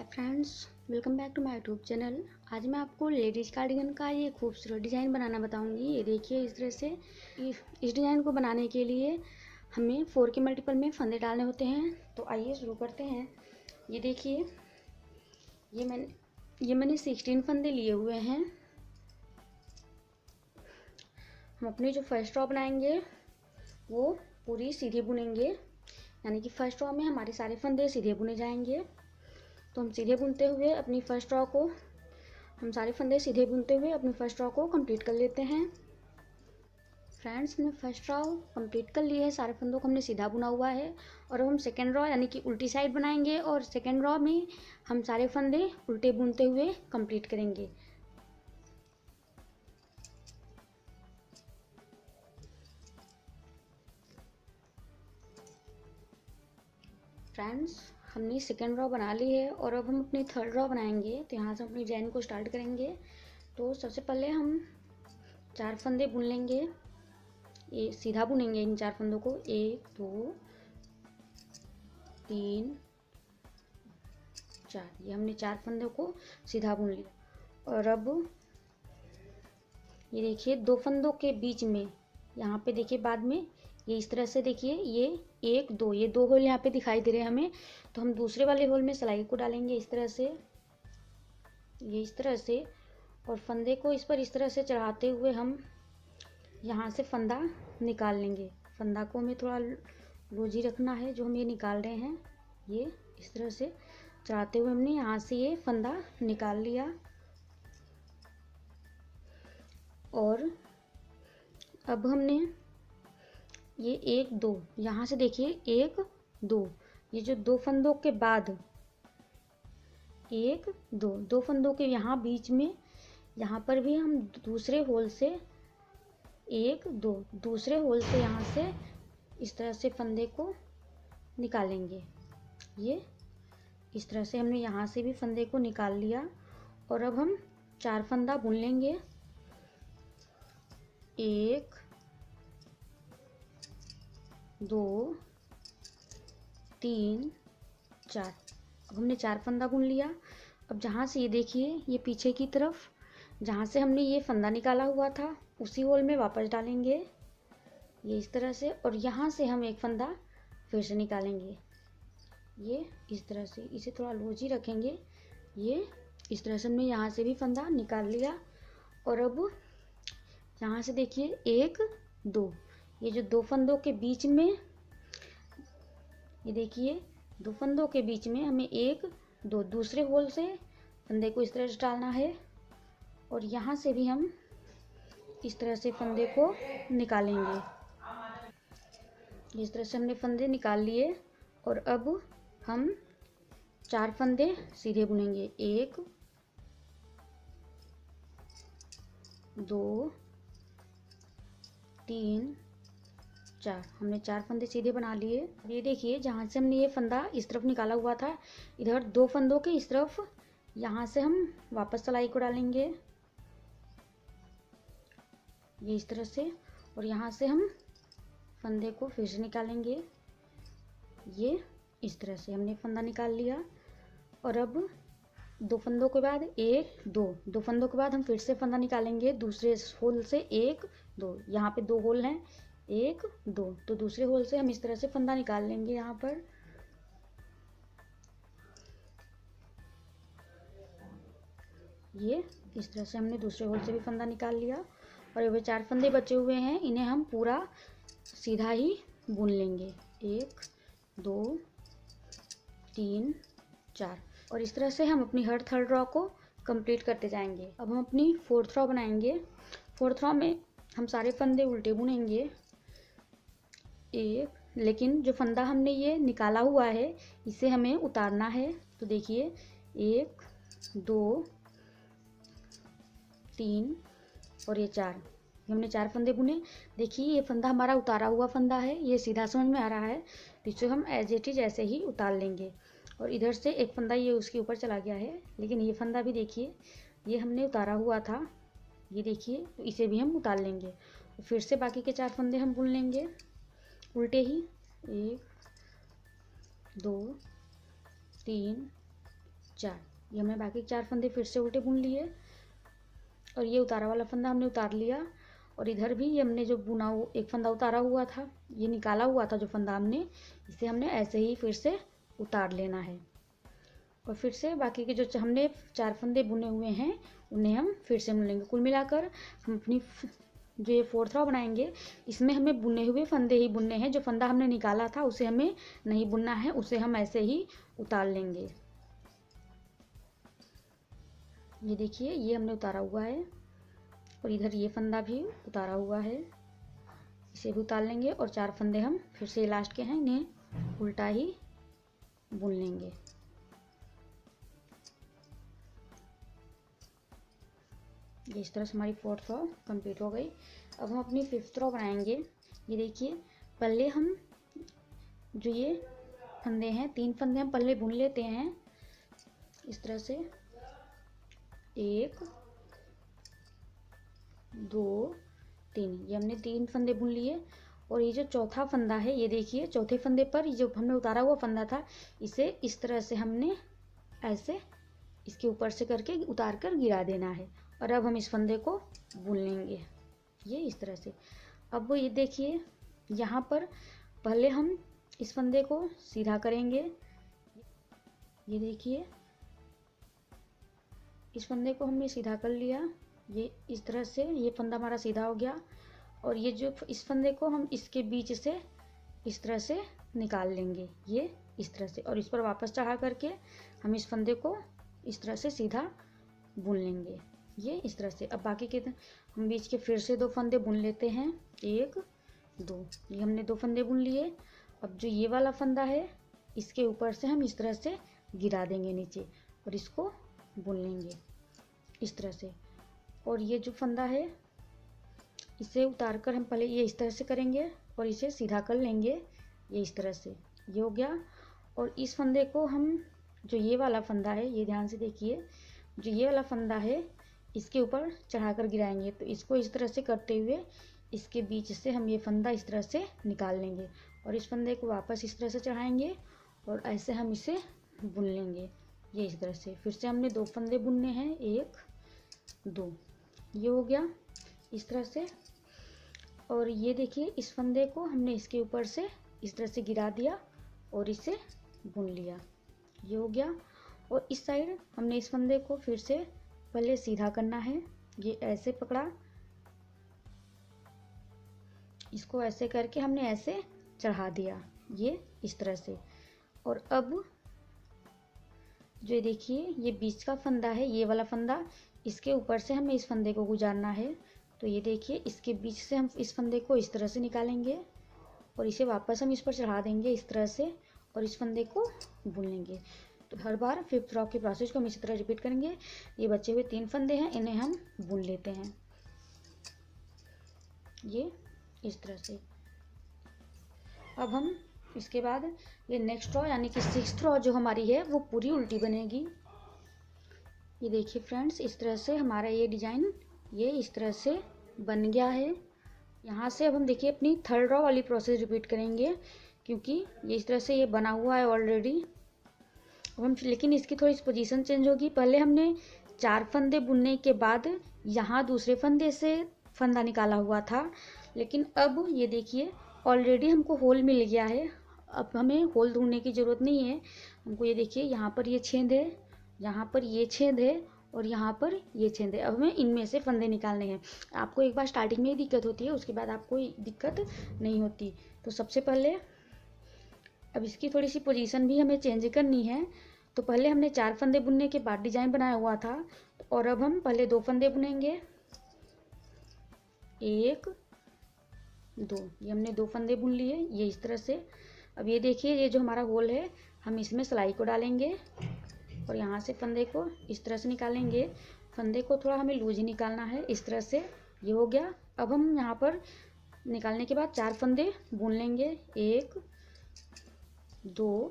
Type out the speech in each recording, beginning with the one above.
Friends, welcome back to my YouTube channel. आज मैं आपको लेडीज कार्डिगन का ये खूबसूरत डिज़ाइन बनाना बताऊंगी। ये देखिए इस तरह से। इस डिज़ाइन को बनाने के लिए हमें 4 के मल्टीपल में फंदे डालने होते हैं। तो आइए शुरू करते हैं। ये देखिए, ये मैंने 16 फंदे लिए हुए हैं। हम अपनी जो फर्स्ट रो बनाएंगे वो पूरी सीधी बुनेंगे, यानी कि फर्स्ट रो में हमारे सारे फंदे सीधे बुने जाएंगे। तो हम सीधे बुनते हुए अपनी फर्स्ट रो को फर्स्ट रो को कंप्लीट कर लेते हैं। फ्रेंड्स, हमने फर्स्ट रो कंप्लीट कर ली है, सारे फंदों को हमने सीधा बुना हुआ है। और अब हम सेकेंड रो यानी कि उल्टी साइड बनाएंगे और सेकेंड रो में हम सारे फंदे उल्टे बुनते हुए कंप्लीट करेंगे। फ्रेंड्स, हमने सेकेंड रो बना ली है और अब हम अपनी थर्ड रो बनाएंगे। तो यहाँ से हम अपनी डिजाइन को स्टार्ट करेंगे। तो सबसे पहले हम 4 फंदे बुन लेंगे। ये सीधा बुनेंगे इन 4 फंदों को। 1 2 3 4, ये हमने 4 फंदों को सीधा बुन लिया। और अब ये देखिए 2 फंदों के बीच में, यहाँ पे देखिए बाद में ये इस तरह से देखिए, ये 1 2, ये 2 होल यहाँ पे दिखाई दे रहे हैं हमें। तो हम दूसरे वाले होल में सिलाई को डालेंगे इस तरह से, ये इस तरह से। और फंदे को इस पर इस तरह से चढ़ाते हुए हम यहाँ से फंदा निकाल लेंगे। फंदा को हमें थोड़ा लूजी रखना है, जो हम ये निकाल रहे हैं। ये इस तरह से चढ़ाते हुए हमने यहाँ से ये फंदा निकाल लिया। और अब हमने ये 1 2, यहाँ से देखिए 1 2, ये जो 2 फंदों के बाद 1 2, 2 फंदों के यहाँ बीच में, यहाँ पर भी हम दूसरे होल से 1 2, दूसरे होल से यहाँ से इस तरह से फंदे को निकालेंगे। ये इस तरह से हमने यहाँ से भी फंदे को निकाल लिया। और अब हम 4 फंदा बुन लेंगे। 1 2 3 4, अब हमने 4 फंदा बुन लिया। अब जहाँ से ये देखिए, ये पीछे की तरफ जहाँ से हमने ये फंदा निकाला हुआ था उसी होल में वापस डालेंगे, ये इस तरह से। और यहाँ से हम एक फंदा फिर से निकालेंगे, ये इस तरह से। इसे थोड़ा लूजी रखेंगे। ये इस तरह से हमने यहाँ से भी फंदा निकाल लिया। और अब यहाँ से देखिए 1 2, ये जो 2 फंदों के बीच में, ये देखिए 2 फंदों के बीच में हमें 1 2 दूसरे होल से फंदे को इस तरह से डालना है। और यहाँ से भी हम इस तरह से फंदे को निकालेंगे। इस तरह से हमने फंदे निकाल लिए। और अब हम 4 फंदे सीधे बुनेंगे। 1 2 3 4, हमने 4 फंदे सीधे बना लिए। ये देखिए, जहाँ से हमने ये फंदा इस तरफ निकाला हुआ था, इधर 2 फंदों के इस तरफ यहाँ से हम वापस सिलाई को डालेंगे, ये इस तरह से। और यहाँ से हम फंदे को फिर से निकालेंगे, ये इस तरह से हमने फंदा निकाल लिया। और अब 2 फंदों के बाद 1 2, 2 फंदों के बाद हम फिर से फंदा निकालेंगे दूसरे होल से। 1 2, यहाँ पे 2 होल हैं, 1 2, तो दूसरे होल से हम इस तरह से फंदा निकाल लेंगे यहाँ पर। ये इस तरह से हमने दूसरे होल से भी फंदा निकाल लिया। और ये 4 फंदे बचे हुए हैं, इन्हें हम पूरा सीधा ही बुन लेंगे। 1 2 3 4, और इस तरह से हम अपनी हर थर्ड रो को कंप्लीट करते जाएंगे। अब हम अपनी फोर्थ रो बनाएंगे। फोर्थ रो में हम सारे फंदे उल्टे बुनेंगे। लेकिन जो फंदा हमने ये निकाला हुआ है इसे हमें उतारना है। तो देखिए 1 2 3 और ये 4, ये हमने 4 फंदे बुने। देखिए ये फंदा हमारा उतारा हुआ फंदा है, ये सीधा समझ में आ रहा है। तो इसे हम एज इट इज ऐसे ही उतार लेंगे। और इधर से एक फंदा ये उसके ऊपर चला गया है, लेकिन ये फंदा भी देखिए ये हमने उतारा हुआ था, ये देखिए। तो इसे भी हम उतार लेंगे। फिर से बाकी के 4 फंदे हम बुन लेंगे उल्टे ही। 1 2 3 4। ये हमने बाकी 4 फंदे फिर से उल्टे बुन लिए और ये उतारा वाला फंदा हमने उतार लिया। और इधर भी ये हमने जो बुना एक फंदा उतारा हुआ था, ये निकाला हुआ था जो फंदा हमने, इसे हमने ऐसे ही फिर से उतार लेना है। और फिर से बाकी के जो हमने 4 फंदे बुने हुए हैं उन्हें हम फिर से बुन लेंगे। कुल मिलाकर हम अपनी जो ये 4th रॉ बनाएंगे इसमें हमें बुने हुए फंदे ही बुनने हैं। जो फंदा हमने निकाला था उसे हमें नहीं बुनना है, उसे हम ऐसे ही उतार लेंगे। ये देखिए ये हमने उतारा हुआ है और इधर ये फंदा भी उतारा हुआ है, इसे भी उतार लेंगे। और 4 फंदे हम फिर से लास्ट के हैं, इन्हें उल्टा ही बुन लेंगे। ये इस तरह से हमारी 4th रॉ कंप्लीट हो गई। अब हम अपनी 5th रॉ बनाएंगे। ये देखिए पहले हम जो ये फंदे हैं 3 फंदे हम पहले बुन लेते हैं इस तरह से, 1 2 3। ये हमने 3 फंदे बुन लिए। और ये जो चौथा फंदा है ये देखिए चौथे फंदे पर जो हमने उतारा हुआ फंदा था इसे इस तरह से हमने ऐसे इसके ऊपर से करके उतार कर गिरा देना है। और अब हम इस फंदे को बुन लेंगे ये इस तरह से। अब वो ये देखिए यहाँ पर पहले हम इस फंदे को सीधा करेंगे। ये देखिए इस फंदे को हमने सीधा कर लिया, ये इस तरह से ये फंदा हमारा सीधा हो गया। और ये जो इस फंदे को हम इसके बीच से इस तरह से निकाल लेंगे ये इस तरह से। और इस पर वापस चढ़ा करके हम इस फंदे को इस तरह से सीधा बुन लेंगे ये इस तरह से। अब बाकी के हम बीच के फिर से 2 फंदे बुन लेते हैं, 1 2। ये हमने 2 फंदे बुन लिए। अब जो ये वाला फंदा है इसके ऊपर से हम इस तरह से गिरा देंगे नीचे और इसको बुन लेंगे इस तरह से। और ये जो फंदा है इसे उतार कर हम पहले ये इस तरह से करेंगे और इसे सीधा कर लेंगे ये इस तरह से, ये हो गया। और इस फंदे को हम जो ये वाला फंदा है ये ध्यान से देखिए, जो ये वाला फंदा है इसके ऊपर चढ़ाकर गिराएंगे। तो इसको इस तरह से करते हुए इसके बीच से हम ये फंदा इस तरह से निकाल लेंगे और इस फंदे को वापस इस तरह से चढ़ाएंगे और ऐसे हम इसे बुन लेंगे ये इस तरह से। फिर से हमने 2 फंदे बुनने हैं, 1 2। ये हो गया इस तरह से। और ये देखिए इस फंदे को हमने इसके ऊपर से इस तरह से गिरा दिया और इसे बुन लिया, ये हो गया। और इस साइड हमने इस फंदे को फिर से पहले सीधा करना है, ये ऐसे पकड़ा, इसको ऐसे करके हमने ऐसे चढ़ा दिया ये इस तरह से। और अब जो देखिए ये बीच का फंदा है ये वाला फंदा, इसके ऊपर से हमें इस फंदे को गुजारना है। तो ये देखिए इसके बीच से हम इस फंदे को इस तरह से निकालेंगे और इसे वापस हम इस पर चढ़ा देंगे इस तरह से और इस फंदे को बुन लेंगे। तो हर बार 5th रॉ के प्रोसेस को हम इसी तरह रिपीट करेंगे। ये बचे हुए 3 फंदे हैं इन्हें हम बुन लेते हैं ये इस तरह से। अब हम इसके बाद ये नेक्स्ट रॉ यानी कि 6th रॉ जो हमारी है वो पूरी उल्टी बनेगी। ये देखिए फ्रेंड्स इस तरह से हमारा ये डिज़ाइन ये इस तरह से बन गया है। यहाँ से अब हम देखिए अपनी 3rd रॉ वाली प्रोसेस रिपीट करेंगे क्योंकि ये इस तरह से ये बना हुआ है ऑलरेडी। अब हम लेकिन इसकी थोड़ी पोजीशन चेंज होगी। पहले हमने 4 फंदे बुनने के बाद यहाँ दूसरे फंदे से फंदा निकाला हुआ था, लेकिन अब ये देखिए ऑलरेडी हमको होल मिल गया है। अब हमें होल ढूंढने की ज़रूरत नहीं है। हमको ये देखिए यहाँ पर ये छेद है, यहाँ पर ये छेद है और यहाँ पर ये छेद है। अब हमें इनमें से फंदे निकालने हैं। आपको एक बार स्टार्टिंग में ही दिक्कत होती है, उसके बाद आपको दिक्कत नहीं होती। तो सबसे पहले अब इसकी थोड़ी सी पोजीशन भी हमें चेंज करनी है। तो पहले हमने 4 फंदे बुनने के बाद डिजाइन बनाया हुआ था और अब हम पहले 2 फंदे बुनेंगे, 1 2। ये हमने 2 फंदे बुन लिए ये इस तरह से। अब ये देखिए ये जो हमारा होल है हम इसमें सिलाई को डालेंगे और यहाँ से फंदे को इस तरह से निकालेंगे। फंदे को थोड़ा हमें लूज ही निकालना है इस तरह से, ये हो गया। अब हम यहाँ पर निकालने के बाद 4 फंदे बुन लेंगे, 1 2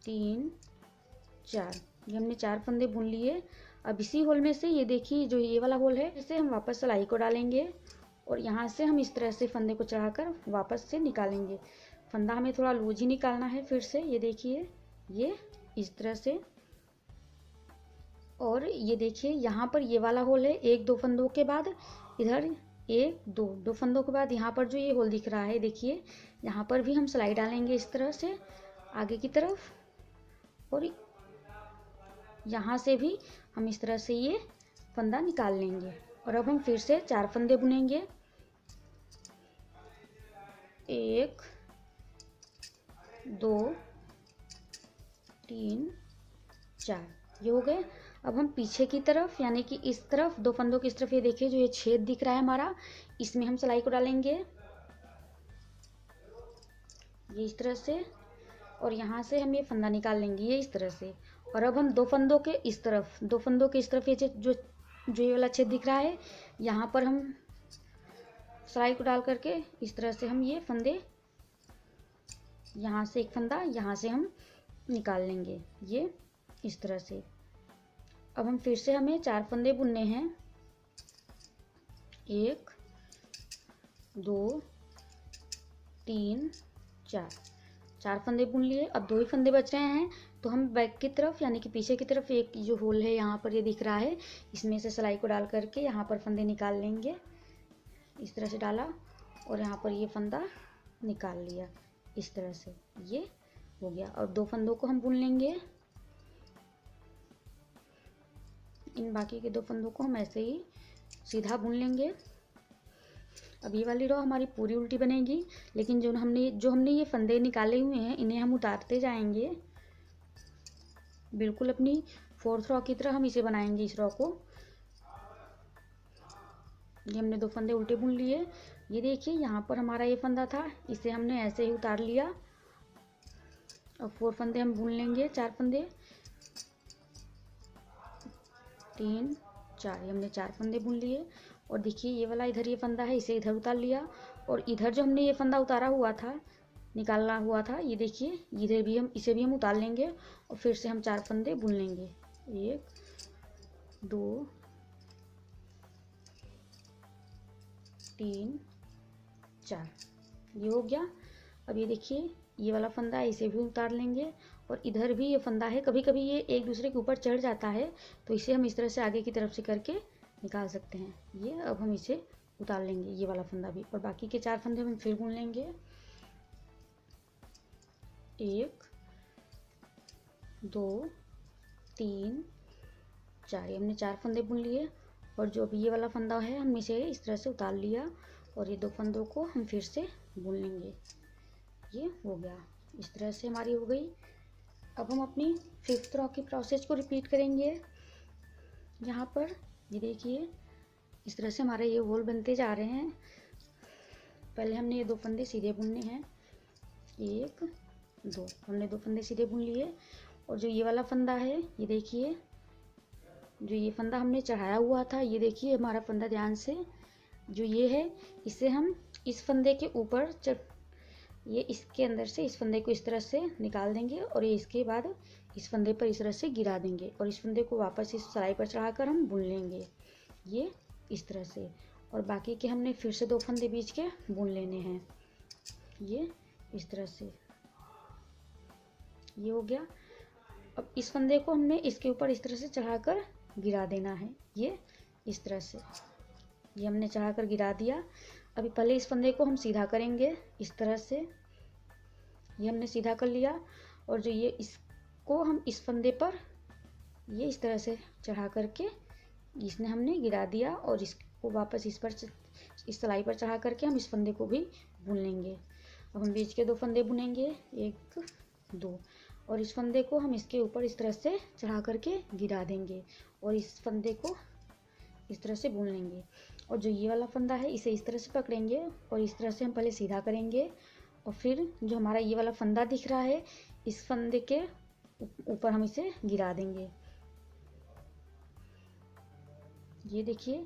3 4। ये हमने 4 फंदे बुन लिए। अब इसी होल में से ये देखिए जो ये वाला होल है इसे हम वापस सिलाई को डालेंगे और यहाँ से हम इस तरह से फंदे को चढ़ाकर वापस से निकालेंगे। फंदा हमें थोड़ा लूज ही निकालना है फिर से, ये देखिए ये इस तरह से और ये देखिए यहाँ पर ये वाला होल है, एक दो फंदों के बाद इधर एक दो दो फंदों के बाद यहाँ पर जो ये होल दिख रहा है, देखिए यहाँ पर भी हम सिलाई डालेंगे इस तरह से आगे की तरफ, और यहाँ से भी हम इस तरह से ये फंदा निकाल लेंगे। और अब हम फिर से 4 फंदे बुनेंगे, 1 2 3 4, ये हो गए। अब हम पीछे की तरफ यानी कि इस तरफ 2 फंदों की इस तरफ, ये देखिए जो ये छेद दिख रहा है हमारा, इसमें हम सिलाई को डालेंगे ये इस तरह से, और यहाँ से हम ये फंदा निकाल लेंगे ये इस तरह से। और अब हम 2 फंदों के इस तरफ, 2 फंदों के इस तरफ ये जो ये वाला छेद दिख रहा है, यहाँ पर हम सिलाई को डाल करके इस तरह से हम ये फंदे, यहाँ से एक फंदा यहाँ से हम निकाल लेंगे ये इस तरह से। अब हम फिर से हमें 4 फंदे बुनने हैं, 1 2 3 4 फंदे बुन लिए। अब 2 ही फंदे बच रहे हैं, तो हम बैक की तरफ यानी कि पीछे की तरफ एक जो होल है यहाँ पर ये दिख रहा है, इसमें से सिलाई को डाल करके यहाँ पर फंदे निकाल लेंगे इस तरह से डाला, और यहाँ पर ये फंदा निकाल लिया इस तरह से, ये हो गया। और 2 फंदों को हम बुन लेंगे, इन बाकी के 2 फंदों को हम ऐसे ही सीधा बुन लेंगे। अब ये वाली रो हमारी पूरी उल्टी बनेगी, लेकिन जो हमने ये फंदे निकाले हुए हैं इन्हें हम उतारते जाएंगे, बिल्कुल अपनी 4th रो की तरह हम इसे बनाएंगे इस रो को। ये हमने 2 फंदे उल्टे बुन लिए, ये देखिए यहाँ पर हमारा ये फंदा था, इसे हमने ऐसे ही उतार लिया। अब 4 फंदे हम बुन लेंगे, 4 फंदे 3 4, ये हमने 4 फंदे बुन लिए। और देखिए ये वाला इधर ये फंदा है, इसे इधर उतार लिया, और इधर जो हमने ये फंदा उतारा हुआ था, निकालना हुआ था, ये देखिए इधर भी हम इसे भी हम उतार लेंगे, और फिर से हम 4 फंदे बुन लेंगे, 1 2 3 4, ये हो गया। अब ये देखिए ये वाला फंदा है, इसे भी उतार लेंगे, और इधर भी ये फंदा है, कभी कभी ये एक दूसरे के ऊपर चढ़ जाता है, तो इसे हम इस तरह से आगे की तरफ से करके निकाल सकते हैं ये। अब हम इसे उतार लेंगे ये वाला फंदा भी, और बाकी के 4 फंदे हम फिर बुन लेंगे, 1 2 3 4, ये हमने 4 फंदे बुन लिए। और जो भी ये वाला फंदा है हम इसे इस तरह से उतार लिया, और ये 2 फंदों को हम फिर से बुन लेंगे, ये हो गया। इस तरह से हमारी हो गई। अब हम अपनी 5th रो की प्रोसेस को रिपीट करेंगे। यहाँ पर ये देखिए इस तरह से हमारे ये होल बनते जा रहे हैं। पहले हमने ये 2 फंदे सीधे बुनने हैं, 1 2, हमने 2 फंदे सीधे बुन लिए। और जो ये वाला फंदा है, ये देखिए जो ये फंदा हमने चढ़ाया हुआ था, ये देखिए हमारा फंदा, ध्यान से जो ये है, इसे हम इस फंदे के ऊपर ये इसके अंदर से इस फंदे को इस तरह से निकाल देंगे, और ये इसके बाद इस फंदे पर इस तरह से गिरा देंगे, और इस फंदे को वापस इस सिलाई पर चढ़ाकर हम बुन लेंगे ये इस तरह से। और बाकी के हमने फिर से 2 फंदे बीच के बुन लेने हैं ये इस तरह से, ये हो गया। अब इस फंदे को हमने इसके ऊपर इस तरह से चढ़ाकर गिरा देना है ये इस तरह से, ये हमने चढ़ाकर गिरा दिया। अभी पहले इस फंदे को हम सीधा करेंगे इस तरह से, ये हमने सीधा कर लिया। और जो ये इसको हम इस फंदे पर ये इस तरह से चढ़ा करके इसने हमने गिरा दिया, और इसको वापस इस पर इस सिलाई पर चढ़ा करके हम इस फंदे को भी बुन लेंगे। अब हम बीच के 2 फंदे बुनेंगे, 1 2, और इस फंदे को हम इसके ऊपर इस तरह से चढ़ा करके गिरा देंगे, और इस फंदे को इस तरह से बुन लेंगे। और जो ये वाला फंदा है इसे इस तरह से पकड़ेंगे, और इस तरह से हम पहले सीधा करेंगे, और फिर जो हमारा ये वाला फंदा दिख रहा है, इस फंदे के ऊपर हम इसे गिरा देंगे। ये देखिए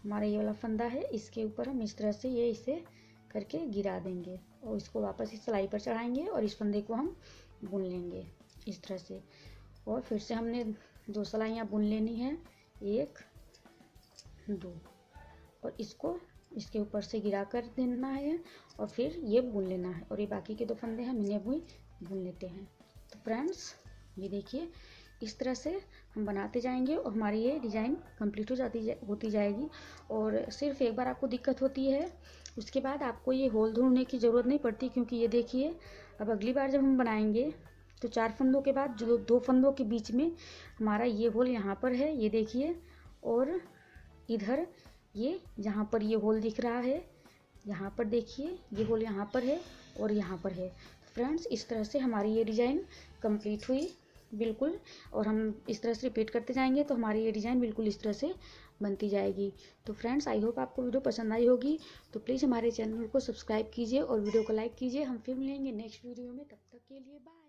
हमारा ये वाला फंदा है, इसके ऊपर हम इस तरह से ये इसे करके गिरा देंगे, और इसको वापस इस सिलाई पर चढ़ाएंगे, और इस फंदे को हम बुन लेंगे इस तरह से। और फिर से हमने 2 सिलाइयाँ बुन लेनी है, 1 2, और इसको इसके ऊपर से गिरा कर देना है, और फिर ये बुन लेना है। और ये बाकी के 2 फंदे हम इन्हें भी बुन लेते हैं। तो फ्रेंड्स ये देखिए इस तरह से हम बनाते जाएंगे और हमारी ये डिज़ाइन कंप्लीट होती जाएगी। और सिर्फ एक बार आपको दिक्कत होती है, उसके बाद आपको ये होल ढूंढने की ज़रूरत नहीं पड़ती, क्योंकि ये देखिए अब अगली बार जब हम बनाएंगे तो 4 फंदों के बाद जो 2 फंदों के बीच में हमारा ये होल यहाँ पर है, ये देखिए, और इधर ये जहाँ पर ये होल दिख रहा है, यहाँ पर देखिए ये होल यहाँ पर है और यहाँ पर है। फ्रेंड्स, इस तरह से हमारी ये डिज़ाइन कंप्लीट हुई बिल्कुल। और हम इस तरह से रिपीट करते जाएंगे तो हमारी ये डिज़ाइन बिल्कुल इस तरह से बनती जाएगी। तो फ्रेंड्स, आई होप आपको वीडियो पसंद आई होगी। तो प्लीज़ हमारे चैनल को सब्सक्राइब कीजिए और वीडियो को लाइक कीजिए। हम फिर मिलेंगे नेक्स्ट वीडियो में, तब तक के लिए बाय।